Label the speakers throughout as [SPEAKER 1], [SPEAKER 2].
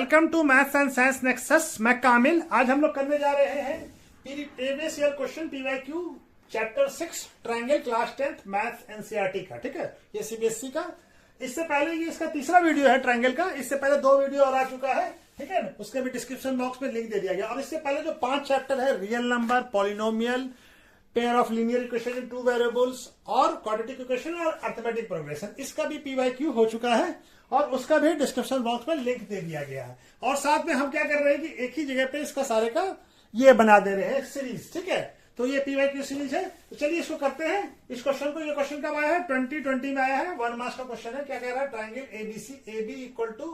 [SPEAKER 1] Welcome to Maths and Science Nexus. मैं कामिल। आज हम लोग करने जा रहे हैं previous year question PYQ chapter 6 triangle class 10th maths NCERT का। ठीक है, ये सीबीएसई का। इससे पहले ये इसका तीसरा वीडियो है ट्रायंगल का। इससे पहले 2 वीडियो और आ चुका है, ठीक है ना, उसके भी डिस्क्रिप्शन बॉक्स में लिंक दे दिया गया। और इससे पहले जो 5 चैप्टर है, real number, polynomial, pair of linear equation in 2 variables और क्वाड्रेटिक इक्वेशन और अर्थमेटिक प्रोग्रेशन, इसका भी पीवाईक्यू हो चुका है और उसका भी डिस्क्रिप्शन बॉक्स में लिंक दे दिया गया है। और साथ में हम क्या कर रहे हैं कि एक ही जगह पे इसका सारे का ये बना दे रहे हैं सीरीज। ठीक है, तो ये पीवाईक्यू सीरीज है। तो चलिए इसको करते हैं। इस क्वेश्चन को, ये क्वेश्चन कब आया है? 2020 में आया है। 1 मार्क्स का क्वेश्चन है। क्या कह रहा है? Triangle ABC, A B equal to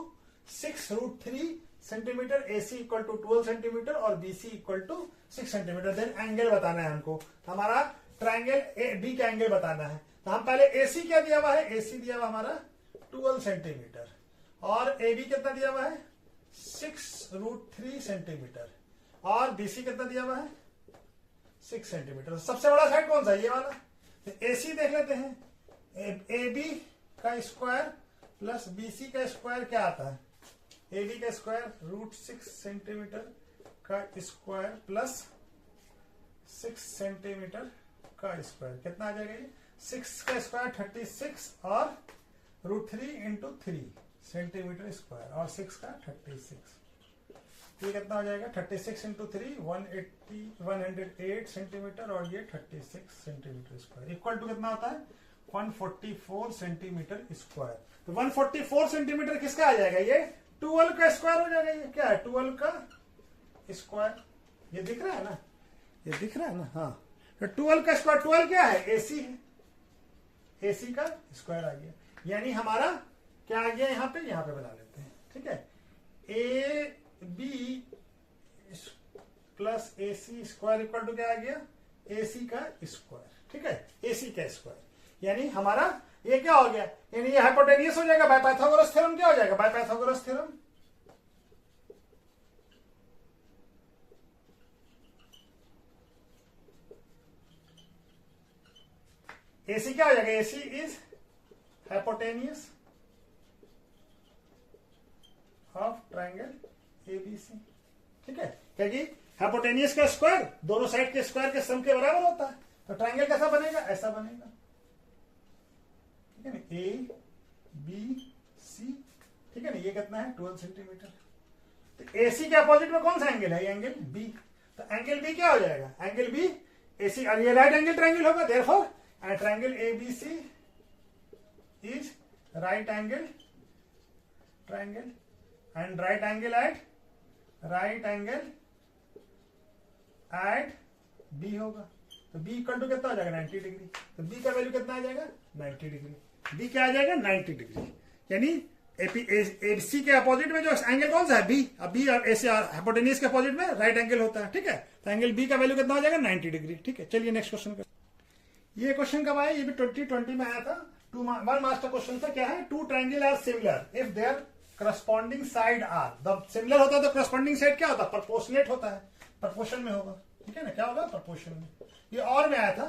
[SPEAKER 1] 6√3 centimetre, A C equal to 12 centimetre और B C equal to 6 centimetre. Then angle बताना है हमको। हमारा ट्रायंगल ए बी का एंगल बताना है। तो हम पहले ए सी क्या दिया हुआ है? ए सी दिया हुआ हमारा 12 सेंटीमीटर और ए बी कितना दिया हुआ है? 6√3 सेंटीमीटर और बी सी कितना दिया हुआ है? 6 सेंटीमीटर। सबसे बड़ा साइड कौन सा है? ये वाला। तो ए सी देख लेते हैं। ए बी का स्क्वायर प्लस बी सी का स्क्वायर क्या आता है? ए बी का स्क्वायर √6 सेंटीमीटर का स्क्वायर प्लस 6 सेंटीमीटर का स्क्वायर कितना आ जाएगा? ये 6 का स्क्वायर 36 और √3 इंटू 3 सेंटीमीटर स्क्वायर और 6 का 36। ये कितना हो जाएगा? 36 इंटू 3 108 सेंटीमीटर और ये 36 सेंटीमीटर स्क्वायर इक्वल टू कितना होता है? 144 सेंटीमीटर स्क्वायर। तो 144 सेंटीमीटर किसका आ जाएगा? ये 12 का स्क्वायर हो जाएगा। ये क्या है? 12 का स्क्वायर। ये दिख रहा है ना? ये दिख रहा है ना? हाँ, तो 12 का स्क्वायर, 12 क्या है? एसी है। एसी का स्क्वायर आ गया। यानी हमारा क्या आ गया? यहाँ पे बना लेते हैं। ठीक है, A B plus A C square equal to क्या आ गया? ए सी का स्क्वायर। ठीक है, ए सी का स्क्वायर। यानी हमारा ये क्या हो गया? यानी ये हाइपोटेनियस हो जाएगा। बाय पाइथागोरस थ्योरम क्या हो जाएगा? बाय पाइथागोरस थ्योरम एसी क्या हो जाएगा? AC is hypotenuse of triangle ABC. ठीक है, क्योंकि हाइपोटेनियस का स्क्वायर दोनों साइड के स्क्वायर के सम के बराबर होता है। तो ट्रायंगल कैसा बनेगा? ऐसा बनेगा। ठीक है ना, ए बी सी। ठीक है ना, ये कितना है? 12 सेंटीमीटर। तो एसी के अपोजिट में कौन सा एंगल है? ये एंगल बी। तो एंगल बी क्या हो जाएगा? एंगल बी एसी, और ये राइट एंगल ट्रायंगल होगा। Therefore and triangle ABC is right angle triangle and right angle at B होगा। तो B इक्वल टू कितना हो जाएगा? 90 डिग्री। तो B का वैल्यू कितना आ जाएगा? 90 डिग्री। B क्या आ जाएगा? 90 डिग्री। यानी एसी के अपोजिट में जो एंगल कौन सा है? बी। अब बी और एसी हाइपोटेनियस के अपोजिट में राइट एंगल होता है। ठीक है, तो एंगल बी का वैल्यू कितना हो जाएगा? 90 डिग्री। ठीक है, चलिए नेक्स्ट क्वेश्चन कर। ये क्वेश्चन कब आया? ये भी 2020 में आया था। 1 मार्क्स का क्वेश्चन था। क्या है? 2 triangle are similar if their corresponding side are. जब सिमिलर होता है तो करस्पॉन्डिंग साइड क्या होता है? प्रोपोर्शनेट होता है। प्रोपोर्शन में होगा। ठीक है ना, क्या होगा? प्रोपोर्शन में। ये और में आया था,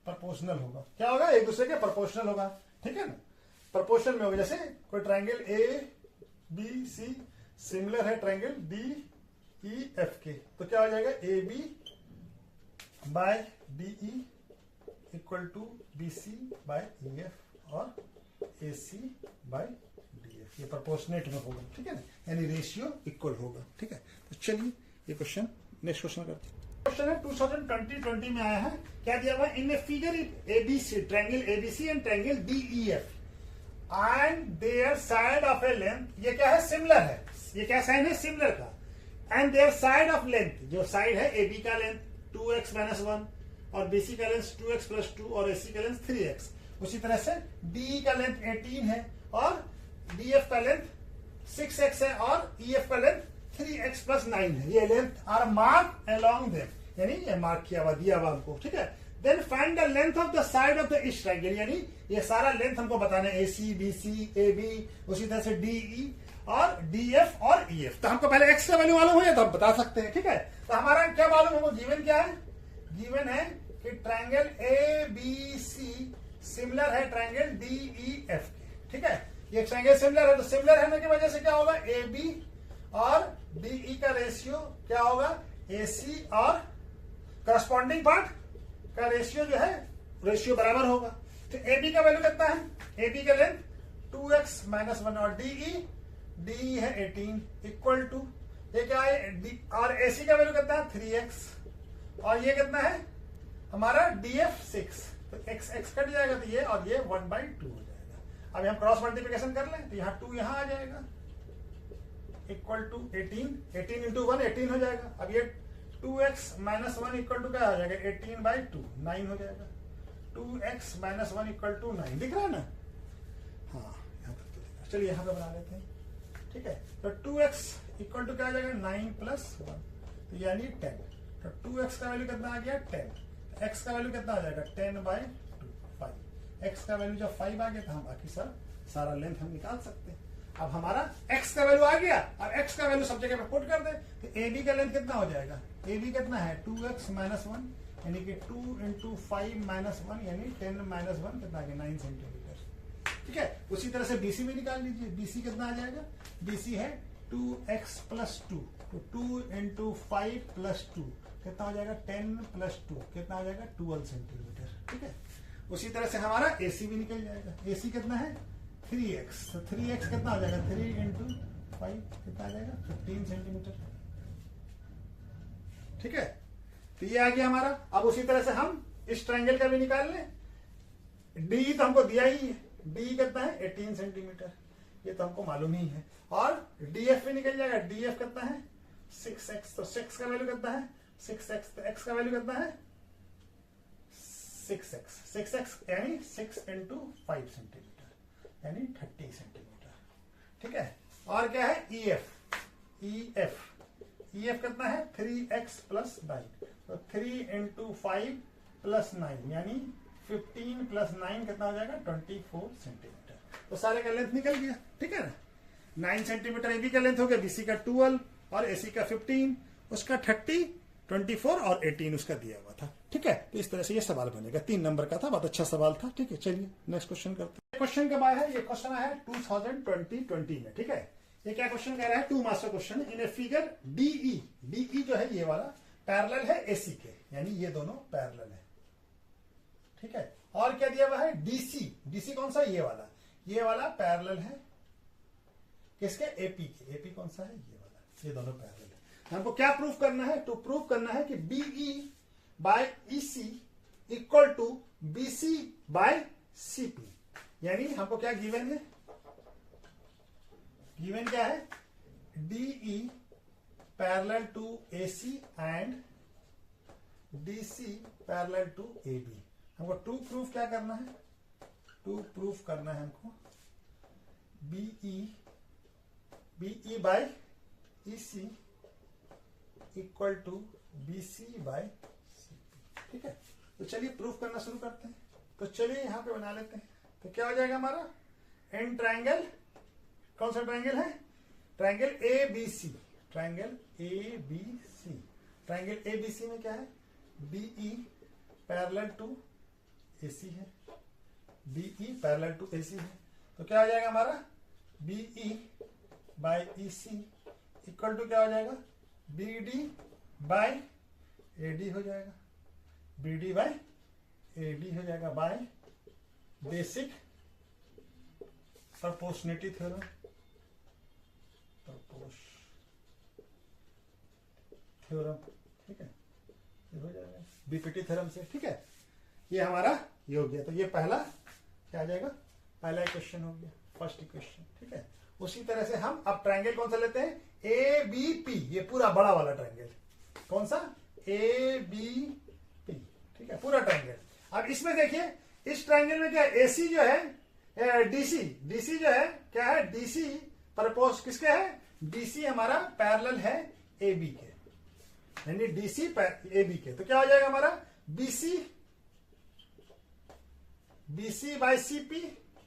[SPEAKER 1] प्रोपोर्शनल होगा। क्या होगा? एक दूसरे के प्रोपोर्शनल होगा। ठीक है ना, प्रोपोर्शन में होगा। जैसे कोई triangle A B C similar है ट्रायंगल डी ई एफ के, तो क्या हो जाएगा? A B by D E equal to B C by E F और A C by D F. ये प्रोपोर्शनेट में होगा। ठीक है ना, यानी रेशियो इक्वल होगा। ठीक है, तो चलिए ये क्वेश्चन नेक्स्ट क्वेश्चन करते हैं। क्वेश्चन है 2020 में आया है। क्या दिया हुआ? In a figure ABC, triangle ABC and triangle DEF and their side of a length. ये क्या है? सिमिलर है। ये क्या साइन है? सिमिलर का। And their side of length, जो साइड है एबी का लेंथ 2x - 1 और बीसी का लेंथ 2x + 2 और एसी का लेंथ 3x। उसी तरह से डीई का लेंथ 18 है और डीएफ का लेंथ 6x है और ईएफ का लेंथ 3x + 9 है। ये length are mark along them, यानी ये मार्क किया हुआ, दिया हुआ हमको। ठीक है, then find the length of the side of the each triangle. यानी ये सारा लेंथ हमको बताना है, एसी बीसी ए बी, उसी तरह से डीई और डीएफ और ईएफ। तो हमको पहले एक्स का वैल्यू मालूम हो जाए तो हम बता सकते हैं। ठीक है, तो हमारा क्या मालूम हमको? गिवन क्या है? गिवन है कि triangle A B C similar है ट्रायंगल डी ई एफ के। ठीक है, ये ट्रायंगल सिमिलर है, तो सिमिलर होने की वजह से क्या होगा? ए बी और बीई का रेशियो क्या होगा, एसी और करस्पॉन्डिंग पार्ट का रेशियो जो है रेशियो बराबर होगा। तो एबी का वैल्यू कितना है, एबी का लेंथ 2x - 1 और डीई है 18 इक्वल टू ये क्या है और एसी का वैल्यू कितना है 3x और ये कितना है हमारा डीएफ 6। तो x x कट जाएगा तो ये और ये 1/2 हो जाएगा। अब हम क्रॉस मल्टीप्लिकेशन कर लें तो यहाँ 2 यहाँ आ जाएगा इक्वल टू 18 इंटू 1 18 हो जाएगा। अब ये 2x - 1 इक्वल टू क्या आ जाएगा 18/2 9 हो जाएगा। 2x - 1 इक्वल टू 9 दिख रहा है ना, हाँ यहाँ तक तो दिख रहा है। चलिए यहाँ पे बना लेते हैं, ठीक है। तो 2x इक्वल टू क्या आ जाएगा 9 + 1 तो यानी 10। तो 2x का वैल्यू कितना आ गया 10, x का वैल्यू कितना आ जाएगा 10/2 5। x का वैल्यू जब 5 आ गया तो हम बाकी सारा लेंथ हम निकाल सकते हैं। अब हमारा x का वैल्यू आ गया, अब x का वैल्यू सब जगह पे पुट कर दे तो AB का लेंथ कितना हो जाएगा, AB कितना है 2x - 1 यानी कि 2 × 5 - 1 यानी 10 - 1 कितना आ गया 9 सेंटीमीटर, ठीक है। उसी तरह से BC भी निकाल लीजिए, BC कितना आ जाएगा, BC है 2x + 2 तो 2 × 5 + 2 कितना हो जाएगा 10 + 2 कितना हो जाएगा 12 सेंटीमीटर, ठीक है। उसी तरह से हमारा AC भी निकल जाएगा, AC कितना है 3x तो 3x कितना हो जाएगा 3 × 5 कितना आ जाएगा 15 सेंटीमीटर, ठीक है। तो ये आ गया हमारा। अब उसी तरह से हम इस ट्रायंगल का भी निकाल लें। डी तो हमको दिया ही है, डी कितना है 18 सेंटीमीटर, ये तो हमको मालूम ही है। और डीएफ भी निकल जाएगा, डीएफ कितना है 6x तो 6 का वैल्यू कितना है 6x तो x का वैल्यू कितना है 6x यानी 6 × 5 सेंटीमीटर यानी 30 सेंटीमीटर, ठीक है। और क्या है EF कितना है 3x + 9 तो 3 × 5 + 9 यानी 15 + 9 कितना हो जाएगा 24 सेंटीमीटर। तो सारे का लेंथ निकल गया, ठीक है ना। 9 सेंटीमीटर एबी का लेंथ हो गया, बीसी का 12 और एसी का 15, उसका 30 24 और 18 उसका दिया हुआ था, ठीक है। तो इस तरह से ये सवाल बनेगा, 3 नंबर का था, बहुत अच्छा सवाल था, ठीक है। चलिए नेक्स्ट क्वेश्चन करते हैं। क्वेश्चन कब आया है, ये क्वेश्चन आया है 2020 में, ठीक है। ये क्या क्वेश्चन कह रहा है 2 मार्क्स का question in a figure DE जो है ये वाला पैरेलल है एसी के यानी ये दोनों पैरेलल है, ठीक है। और क्या दिया हुआ है डीसी कौन सा ये वाला पैरेलल है किसके एपी के, एपी कौन सा है ये वाला, ये दोनों पैरेलल है। हमको क्या प्रूफ करना है, तो प्रूफ करना है कि BE bye EC equal to BC bye CP, यानी हमको क्या गिवन है, गिवन क्या है DE parallel to AC and DC parallel to AB. हमको टू प्रूफ करना है हमको बीई bye EC equal to BC bye सीपी, ठीक है। तो चलिए प्रूफ करना शुरू करते हैं। तो चलिए यहां पे बना लेते हैं। तो क्या हो जाएगा हमारा इन ट्रायंगल, कौन सा ट्रायंगल है, ट्रायंगल एबीसी, ट्रायंगल एबीसी में क्या है बीई पैरेलल टू एसी है, बीई पैरेलल टू एसी है। तो क्या हो जाएगा हमारा BE bye EC equal to क्या हो जाएगा बीडी बाय एडी हो जाएगा, बीडी बाय एडी हो जाएगा बाय बेसिक प्रोपोर्शनलिटी थ्योरम, ठीक है, ये हो जाएगा बीपीटी थ्योरम से, ठीक है। ये हमारा ये हो गया। तो ये पहला क्या आ जाएगा, पहला क्वेश्चन हो गया, फर्स्ट इक्वेशन, ठीक है। उसी तरह से हम अब ट्रायंगल कौन सा लेते हैं ए बी पी, ये पूरा बड़ा वाला ट्रायंगल, कौन सा ए बी पी, ठीक है, पूरा ट्रायंगल। अब इसमें देखिए इस ट्रायंगल में क्या एसी जो है डीसी जो है क्या है डीसी प्रपोज किसके है, डीसी हमारा पैरेलल है एबी के, यानी डीसी एबी के। तो क्या हो जाएगा हमारा BC bye CP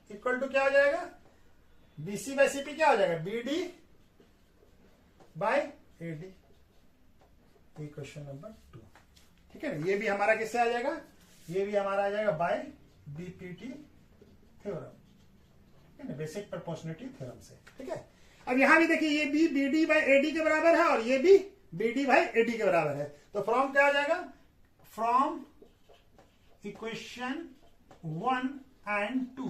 [SPEAKER 1] equal to क्या हो जाएगा, बीसी बाय सीपी क्या हो जाएगा BD by AD, question number 2, ठीक है ना। ये भी हमारा किससे आ जाएगा, ये भी हमारा आ जाएगा by BPT theorem, basic proportionality theorem से, ठीक है। अब यहां भी देखिए ये B B D by A D के बराबर है और ये भी B D by A D के बराबर है। तो फ्रॉम क्या आ जाएगा, फ्रॉम इक्वेशन 1 एंड 2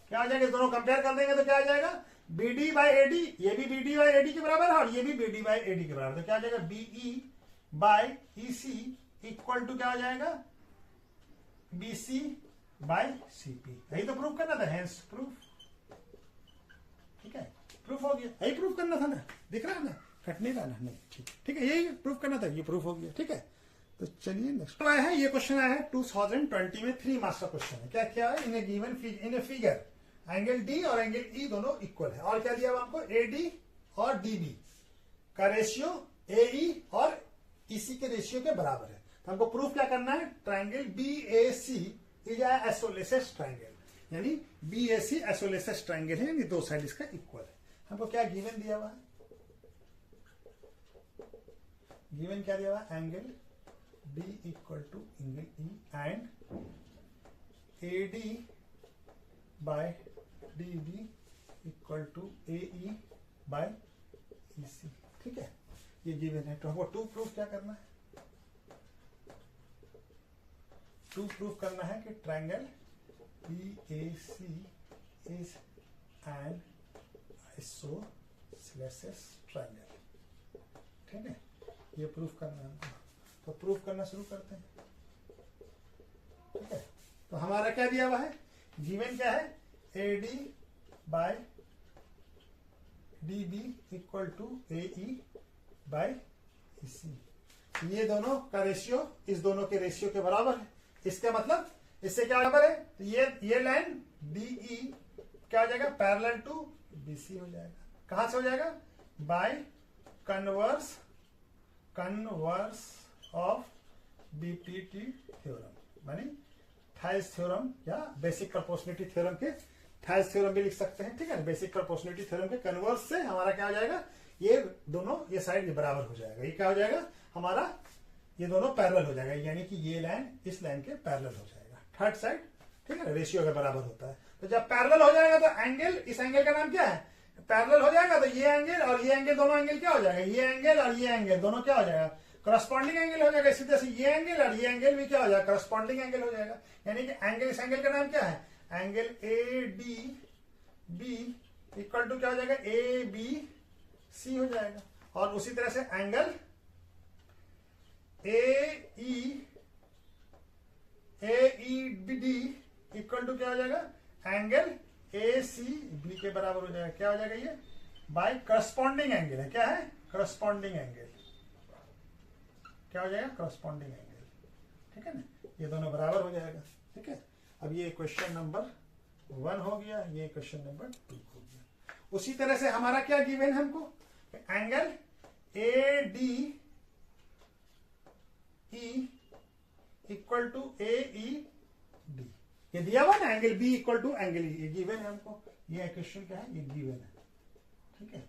[SPEAKER 1] क्या आ जाएगा, दोनों कंपेयर कर देंगे तो क्या आ जाएगा, B D by A D, ये भी B D by A D के बराबर है और ये भी B D by A D के बराबर। तो क्या आ जाएगा, BE by E C equal to क्या आ जाएगा, B C by C P. यही तो प्रूफ करना था, हेंस प्रूफ। ठीक है, प्रूफ हो गया, यही प्रूफ करना था ना, दिख रहा है ना, कट नहीं रहा ना, नहीं ठीक है, यही प्रूफ करना था, ये प्रूफ हो गया। ठीक है, तो चलिए नेक्स्ट आया है, ये क्वेश्चन आया है 2020 में 3 मार्क्स का क्वेश्चन है। क्या क्या है, in a given in a figure angle D और एंगल ई दोनों इक्वल है और क्या दिया हुआ हमको, ए डी और डी बी का रेशियो ए ई और इसी के रेशियो के बराबर है। तो हमको प्रूफ क्या करना है, triangle B A C is isolated triangle, यानी B A C isolated triangle है, यानी दो साइड इसका इक्वल है। हमको क्या गिवन दिया हुआ है, गिवन क्या दिया हुआ है, angle D equal to angle E and A D by D B equal to A E by E C. ठीक है, ये गिवन है। तो हमको टू प्रूफ क्या करना है, टू प्रूफ करना है कि triangle B A C is an isosceles triangle. ठीक है, ये प्रूफ करना है हमको, तो प्रूफ करना शुरू करते हैं। ठीक है, तो हमारा क्या दिया हुआ है, गिवन क्या है, A D by D B equal to A E by E C. ये दोनों का रेशियो इस दोनों के रेशियो के बराबर है। इसका मतलब इससे क्या बराबर है, तो ये लाइन डी ई क्या हो जाएगा, पैरेलल टू बी सी हो जाएगा। कहां से हो जाएगा, by converse of BPT theorem, मानी थाइस थ्योरम या बेसिक प्रोपोर्शनलिटी थ्योरम के, थाइस थ्योरम भी लिख सकते हैं। ठीक है, बेसिक प्रोपोर्शनलिटी थ्योरम के कन्वर्स से हमारा क्या हो जाएगा, ये दोनों ये साइड ये बराबर हो जाएगा। ये क्या हो जाएगा हमारा, ये दोनों पैरेलल हो जाएगा, यानी कि ये लाइन इस लाइन के पैरेलल हो जाएगा, थर्ड साइड। ठीक है, रेशियो के बराबर होता है। तो जब पैरेलल हो जाएगा तो एंगल, इस एंगल का नाम क्या है, पैरेलल हो जाएगा तो ये एंगल और ये एंगल, दोनों एंगल क्या हो जाएगा, ये एंगल और ये एंगल दोनों क्या हो जाएगा, करस्पॉन्डिंग एंगल हो जाएगा। इसी तरह से ये एंगल और ये एंगल भी क्या हो जाएगा, करस्पॉन्डिंग एंगल हो जाएगा। यानी कि एंगल, इस एंगल का नाम क्या है, angle A D B equal to क्या हो जाएगा, ए बी सी हो जाएगा। और उसी तरह से angle A E D equal to क्या हो जाएगा, एंगल ए सी बी के बराबर हो जाएगा। क्या हो जाएगा, ये बाय करस्पॉन्डिंग एंगल है। क्या है, करस्पॉन्डिंग एंगल। क्या हो जाएगा, करस्पॉन्डिंग एंगल। ठीक है ना, ये दोनों बराबर हो जाएगा। ठीक है, अब ये क्वेश्चन नंबर 1 हो गया, ये क्वेश्चन नंबर 2 हो गया। उसी तरह से हमारा क्या गिवन है हमको, angle A D E equal to A E D, ये दिया हुआ ना, angle B equal to angle E, ये गिवन है हमको। ये क्वेश्चन क्या है, ये गिवन है। ठीक है,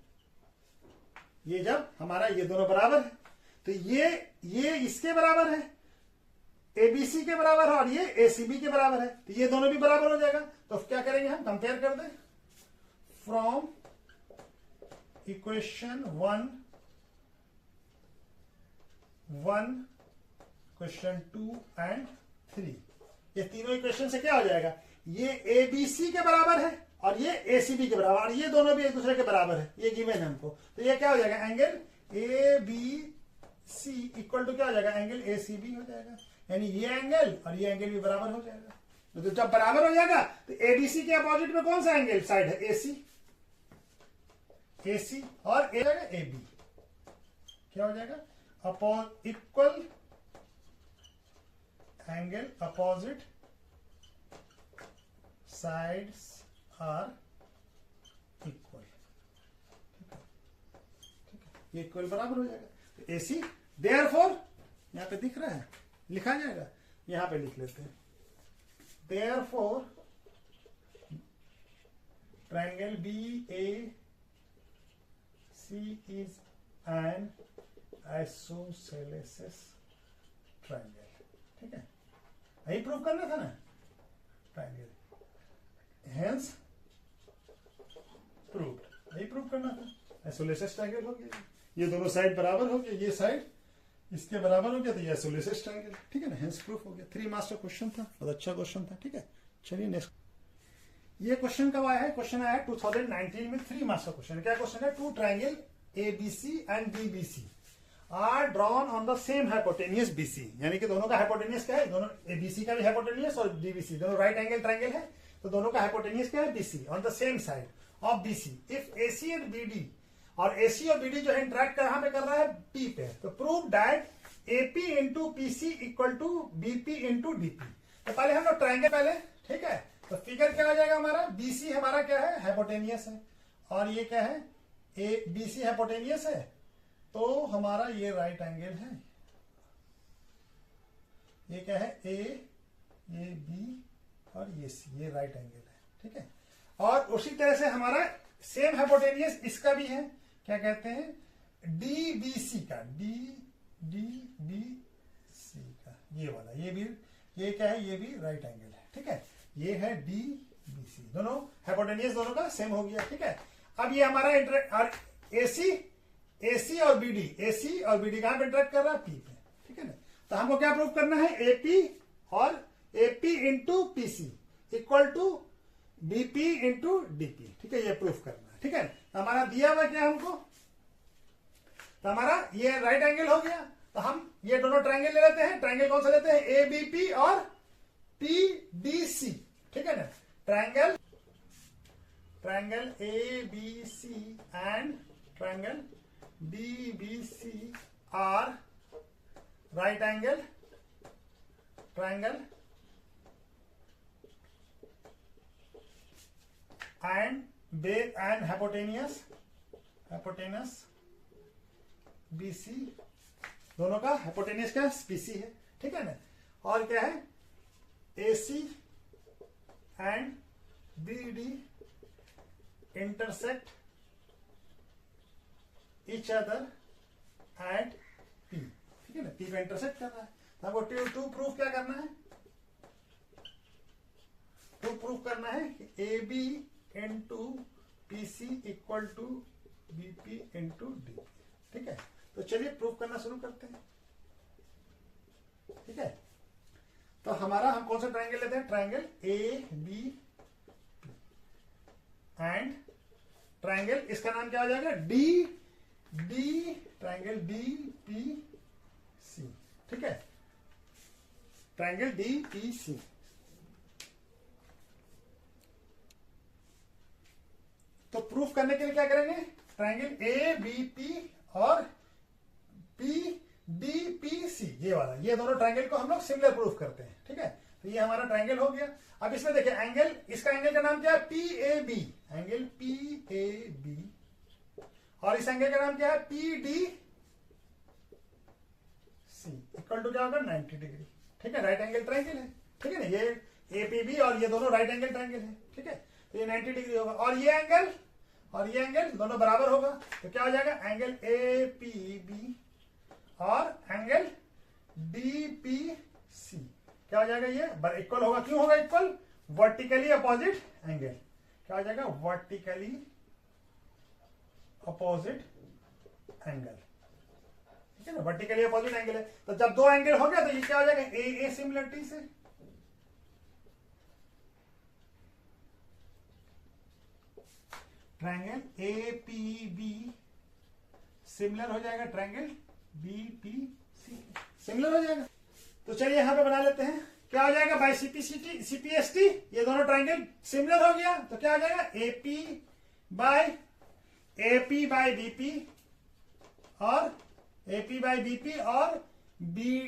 [SPEAKER 1] ये जब हमारा ये दोनों बराबर है तो ये इसके बराबर है, एबीसी के बराबर है और ये एसीबी के बराबर है, तो ये दोनों भी बराबर हो जाएगा। तो क्या करेंगे हम, कंपेयर कर दें, फ्रॉम इक्वेशन 1 क्वेश्चन 2 एंड 3, ये तीनों इक्वेशन से क्या हो जाएगा, ये एबीसी के बराबर है और ये एसीबी के बराबर, और ये दोनों भी एक दूसरे के बराबर है, ये गिवन है हमको। तो ये क्या हो जाएगा, angle A B C equal to क्या हो जाएगा, एंगल ए सी बी हो जाएगा। यानी ये एंगल और ये एंगल भी बराबर हो जाएगा। तो जब बराबर हो जाएगा तो एबीसी के अपोजिट में कौन सा एंगल साइड है, एसी और ए बी क्या हो जाएगा, equal angle opposite sides are equal. ठीक है, ये इक्वल बराबर हो जाएगा। तो एसी देयरफॉर, यहां पे दिख रहा है, लिखा जाएगा, यहां पे लिख लेते हैं, therefore triangle B A C is an isosceles triangle. ठीक है, यही प्रूव करना था ना, ट्रायंगल हेंस प्रूव्ड, यही प्रूव करना था। आइसोलेटेड ट्रायंगल हो गया। ये दोनों साइड बराबर हो गया, ये साइड इसके बराबर हो गया, तो ये आइसोलेटेड ट्रायंगल, ठीक है ना, हेंस प्रूफ हो गया। 3 मार्क्स का क्वेश्चन था, बहुत अच्छा क्वेश्चन था, ठीक है। चलिए नेक्स्ट, ये क्वेश्चन कब आया है? क्वेश्चन आया है 2019 में, 3 मार्क्स का क्वेश्चन है। क्या क्वेश्चन है? 2 triangle ABC and BBC are drawn on the same hypotenuse BC, यानी कि दोनों का हाइपोटेनियस क्या है? दोनों ABC का भी हाइपोटेनियस और DBC दोनों राइट एंगल ट्रायंगल है, तो दोनों का हाइपोटेनियस क्या है? BC on the same side of BC। If AC and BD, और AC और BD जो है इंटरेक्ट कहां पे कर रहा है? P पे। तो prove that AP into PC equal to BP into DP। तो पहले हम लोग ट्रायंगल पहले, ठीक है, तो फिगर क्या हो जाएगा हमारा? BC हमारा क्या है? हाइपोटेनियस है, और ये क्या है? BC हाइपोटेनियस है, तो हमारा ये राइट एंगल है। ये क्या है? ये B और ये C, ये राइट एंगल है, ठीक है। और उसी तरह से हमारा सेम हाइपोटेनियस इसका भी है, क्या कहते हैं? DBC का, DBC का, ये वाला, ये भी, ये क्या है? ये भी राइट एंगल है, ठीक है। ये है DBC, दोनों हाइपोटेनियस दोनों का सेम हो गया, ठीक है। अब ये हमारा और AC और BD कहां पे इंटरेक्ट कर रहा है? P पे, ठीक है ना। तो हमको क्या प्रूव करना है? AP और AP into PC equal to BP into DP, ठीक है, ये प्रूफ करना है, ठीक है। हमारा दिया हुआ क्या हमको? तो हमारा ये राइट एंगल हो गया, तो हम ये दोनों ट्रायंगल ले लेते हैं। ट्रायंगल कौन सा लेते हैं? ABP और PDC, ठीक है ना। Triangle ABC and triangle DBC are right angle triangle and hypotenuse BC, दोनों का हाइपोटेनियस क्या? BC है, ठीक है ना। और क्या है? AC and BD intersect each other at P, ठीक है ना, P पे इंटरसेक्ट कर रहा है। तो हमको टू प्रूफ क्या करना है? टू प्रूफ करना है कि AB into PC equal to BP into DP, ठीक है। तो चलिए प्रूफ करना शुरू करते हैं, ठीक है। तो हमारा हम कौन सा ट्रायंगल लेते हैं? ट्रायंगल ABP एंड ट्रायंगल, इसका नाम क्या हो जाएगा? ट्रायंगल DPC, ठीक है, ट्रायंगल DPC। तो प्रूफ करने के लिए क्या करेंगे? ट्रायंगल ABP और PDPC, ये वाला, ये दोनों ट्रायंगल को हम लोग सिमिलर प्रूफ करते हैं, ठीक है। तो ये हमारा ट्रायंगल हो गया। अब इसमें देखिए एंगल, इसका एंगल का नाम क्या है? PAB, एंगल PAB, और इस एंगल का नाम क्या है? PDC इक्वल टू क्या होगा? 90 डिग्री, ठीक है, राइट एंगल ट्रायंगल है, ठीक है ना। ये APB और ये दोनों राइट एंगल ट्रायंगल है, ठीक है, तो ये 90 डिग्री होगा। और ये एंगल दोनों बराबर होगा, तो क्या हो जाएगा? एंगल APB और एंगल DPC क्या हो जाएगा? ये इक्वल होगा। क्यों होगा इक्वल? वर्टिकली अपोजिट एंगल, क्या हो जाएगा? वर्टिकली अपोजिट एंगल, ठीक है ना, वर्टिकली अपोजिट एंगल है। तो जब दो एंगल हो गया तो ये क्या हो जाएगा? ए सिमिलरिटी से, ट्रायंगल APB सिमिलर हो जाएगा ट्रायंगल BPC, सिमिलर हो जाएगा। तो चलिए यहां पे बना लेते हैं, क्या हो जाएगा? बाय CPST ये दोनों ट्रायंगल सिमिलर हो गया, तो क्या हो जाएगा? AP बाय BP और AP बाय BP और PD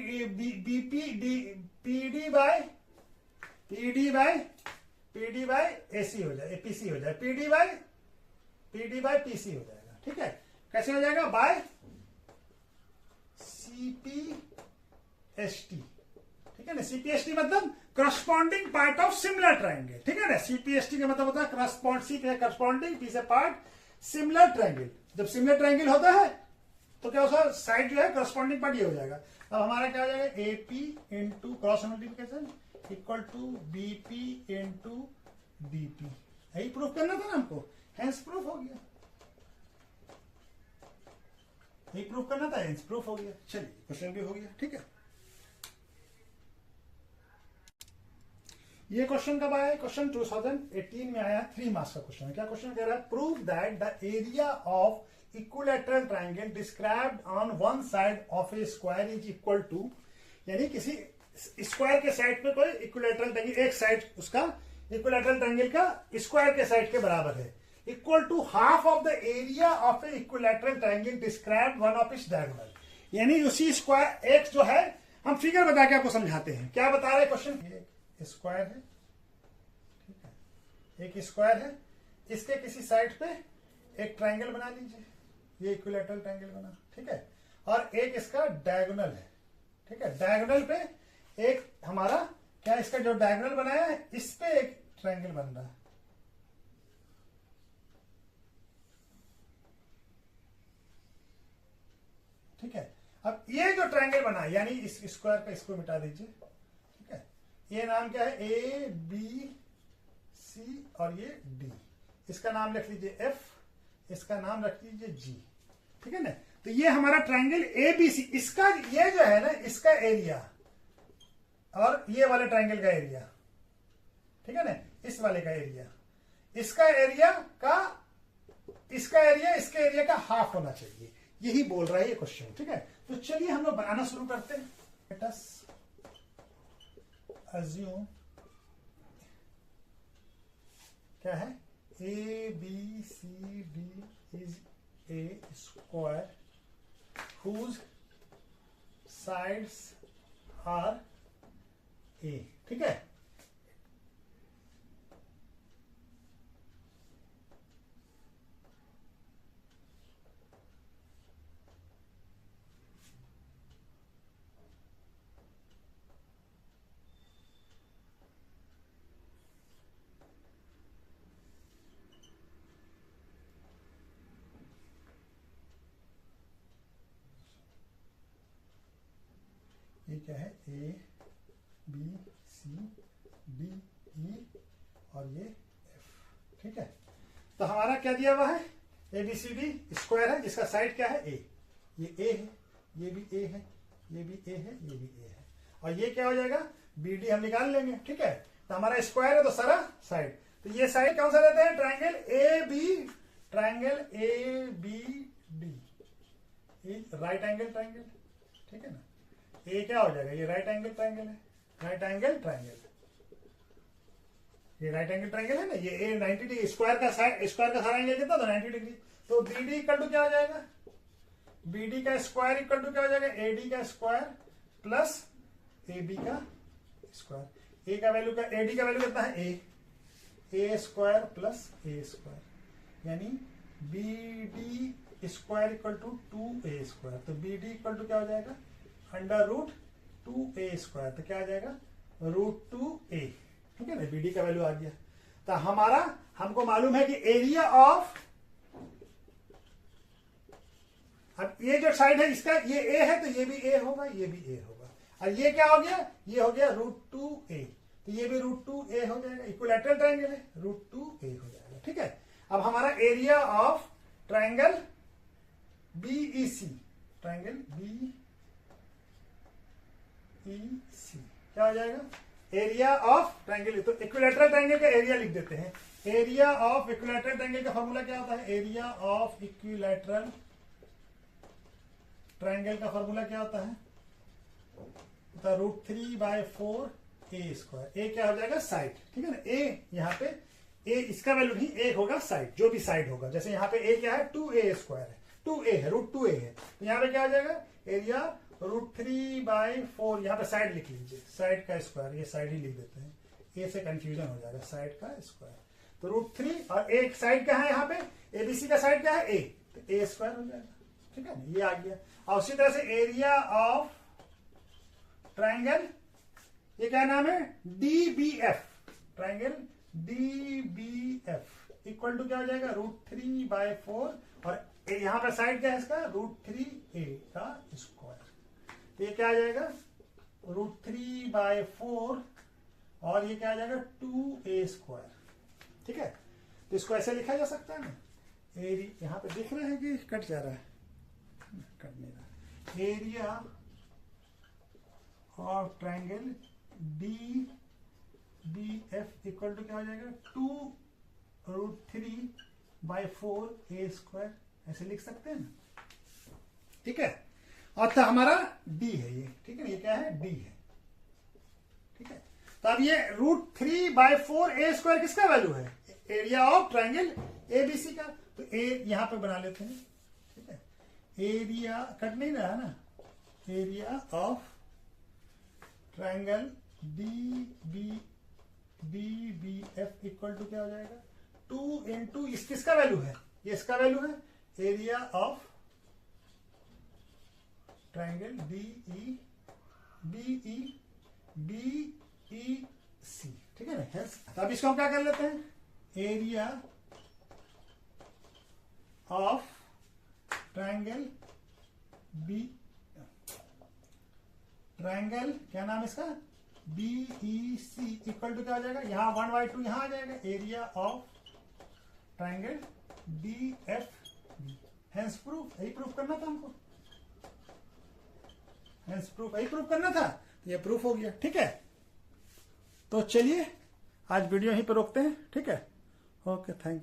[SPEAKER 1] बाय AC हो जाए, PC हो जाए, PD बाय PC हो जाएगा, ठीक है। कैसे हो जाएगा? बाय CPST, ठीक है ना। CPST मतलब corresponding part of similar triangle, ठीक है ना। CPST का मतलब होता है करस्पॉन्डिंग, P से पार्ट, सिमिलर ट्रायंगल। जब सिमिलर ट्रायंगल होता है तो क्या होता है? साइड जो है करस्पॉन्डिंग पार्ट ये हो जाएगा। अब हमारा क्या हो जाएगा? AP into cross multiplication equal to BP into DP, यही प्रूफ करना था ना हमको, हेंस प्रूफ हो गया। ये प्रूफ करना था, प्रूफ हो गया। चलिए क्वेश्चन भी हो गया, ठीक है। ये क्वेश्चन कब आया? क्वेश्चन 2018 में आया, 3 मार्क्स का क्वेश्चन है। क्या क्वेश्चन कह रहा है? Prove that the area of equilateral triangle described on one side of a square is equal to, यानी किसी स्क्वायर के साइड पे कोई इक्विलैटरल ट्रायंगल, एक साइड उसका इक्विलैटरल ट्रायंगल का स्क्वायर के साइड के बराबर है, equal to half of the area of a equilateral triangle described one of its diagonal. यानी उसी स्क्वायर, एक जो है, हम फिगर बता के आपको समझाते हैं। क्या बता रहे क्वेश्चन? स्क्वायर है, ठीक है, एक स्क्वायर है, इसके किसी साइड पे एक ट्रायंगल बना लीजिए, ये इक्विलैटरल ट्रायंगल बना, ठीक है, और एक इसका डायगोनल है, ठीक है। डायगोनल पे एक हमारा क्या, इसका जो डायगोनल बनाया है इस पे एक ट्रायंगल बन रहा है, ठीक है। अब ये जो ट्रायंगल बना है, यानी इस स्क्वायर का इसको मिटा दीजिए, ठीक है। ये नाम क्या है? ए बी सी और ये डी, इसका नाम रख लीजिए एफ, इसका नाम रख लीजिए जी, ठीक है ना। तो ये हमारा ट्रायंगल ए बी सी, इसका ये जो है ना, इसका एरिया और ये वाले ट्रायंगल का एरिया, ठीक है ना, इस वाले का एरिया, इसका एरिया का, इसका एरिया इसके एरिया का हाफ होना चाहिए, यही बोल रहा है ये क्वेश्चन, ठीक है। तो चलिए हम लोग बनाना शुरू करते हैं। लेट अस अज्यूम क्या है? A B C D is a square whose sides are A, ठीक है। ये क्या है? A B C D E और ये एफ, ठीक है। तो हमारा क्या दिया हुआ है? A B C D square है, जिसका साइड क्या है? ए, ये ए है, ये भी ए है, ये भी ए है, ये भी ए है, और ये क्या हो जाएगा? बी डी हम निकाल लेंगे, ठीक है। तो हमारा स्क्वायर है तो सारा साइड, तो ये साइड कौन सा रहता है? Triangle A B, triangle A B D right angle triangle, ठीक है ना। ये क्या हो जाएगा? ये राइट एंगल ट्रायंगल है, राइट एंगल ट्रायंगल, ये राइट एंगल ट्रायंगल है ना। ये ए 90 डिग्री, स्क्वायर का सारा एंगल कितना था? 90 डिग्री। तो बी डी इक्वल टू क्या हो जाएगा? बी डी का स्क्वायर इक्वल टू क्या हो जाएगा? ए डी का स्क्वायर प्लस ए बी का स्क्वायर। ए का वैल्यू का, ए डी का वैल्यू कितना है? A square plus A square, यानी B D square equal to 2a square. तो बी डी इक्वल टू क्या हो जाएगा? अंडर रूट 2a स्क्वायर, तो क्या आ जाएगा? रूट 2a, ठीक है ना। बी डी का वैल्यू आ गया। तो हमारा, हमको मालूम है कि एरिया ऑफ, अब ये जो साइड है इसका, ये ए है तो ये भी ए होगा, ये भी ए होगा, और ये क्या हो गया? ये हो गया रूट 2a, तो ये भी रूट 2a हो जाएगा। इक्विलैटरल ट्रायंगल है, रूट 2a हो जाएगा, ठीक है। अब हमारा area of triangle BEC, triangle BEC क्या हो जाएगा? एरिया ऑफ ट्रायंगल, तो इक्विलैटरल ट्रायंगल का एरिया लिख देते हैं। एरिया ऑफ इक्विलैटरल ट्रायंगल का फॉर्मूला क्या होता है? एरिया ऑफ इक्विलैटरल ट्रायंगल का फॉर्मूला क्या होता है? √3/4a square. ए क्या हो जाएगा? साइड, ठीक है ना। ए यहाँ पे, ए इसका वैल्यू भी एक होगा, साइड, जो भी साइड होगा। जैसे यहाँ पे ए क्या है? 2a स्क्वायर है, 2a है, रूट 2a है, तो यहाँ पे क्या हो जाएगा? एरिया √3/4, यहाँ पे साइड लिख लीजिए, साइड का स्क्वायर, ये साइड ही लिख देते हैं, ए से कंफ्यूजन हो जाएगा, साइड का स्क्वायर। तो √3 और एक साइड क्या है यहाँ पे? एबीसी का साइड क्या है? ए, तो ए स्क्वायर हो जाएगा, ठीक है ना। ये आ गया। और उसी तरह से एरिया ऑफ ट्रायंगल, ये क्या नाम है? DBF, triangle DBF equal to क्या हो जाएगा? √3/4, और यहां पर साइड क्या है इसका? √3a का स्क्वायर। तो ये क्या आ जाएगा? √3/4, और ये क्या आ जाएगा? 2a स्क्वायर, ठीक है। तो इसको ऐसे लिखा जा सकता है ना। एरिया यहाँ पे दिख रहा है कि कट जा रहा है? कट नहीं रहा, area of triangle D B F equal to क्या हो जाएगा 2√3/4 a², ऐसे लिख सकते हैं ना, ठीक है। और तो हमारा डी है ये, ठीक है, ये क्या है, डी है, ठीक है। तो अब ये √3/4 a² किसका वैल्यू है, एरिया ऑफ ट्राइंगल एबीसी का। तो ए यहां पे बना लेते हैं, ठीक है, एरिया कट नहीं रहा ना, area of triangle D B F equal to क्या हो जाएगा 2 इंटू किसका वैल्यू है, ये इसका वैल्यू है, area of triangle D E C, ठीक है ना। अब इसको हम क्या कर लेते हैं, एरिया ऑफ ट्राइंगल क्या नाम है इसका, BEC इक्वल टू क्या हो जाएगा, यहाँ 1/2 यहां आ जाएगा, area of triangle DFB। Hence proof, यही प्रूफ करना था हमको, हेंस प्रूफ यही प्रूफ करना था, तो ये प्रूफ हो गया, ठीक है। तो चलिए आज वीडियो यहीं पर रोकते हैं, ठीक है, ओके, थैंक यू।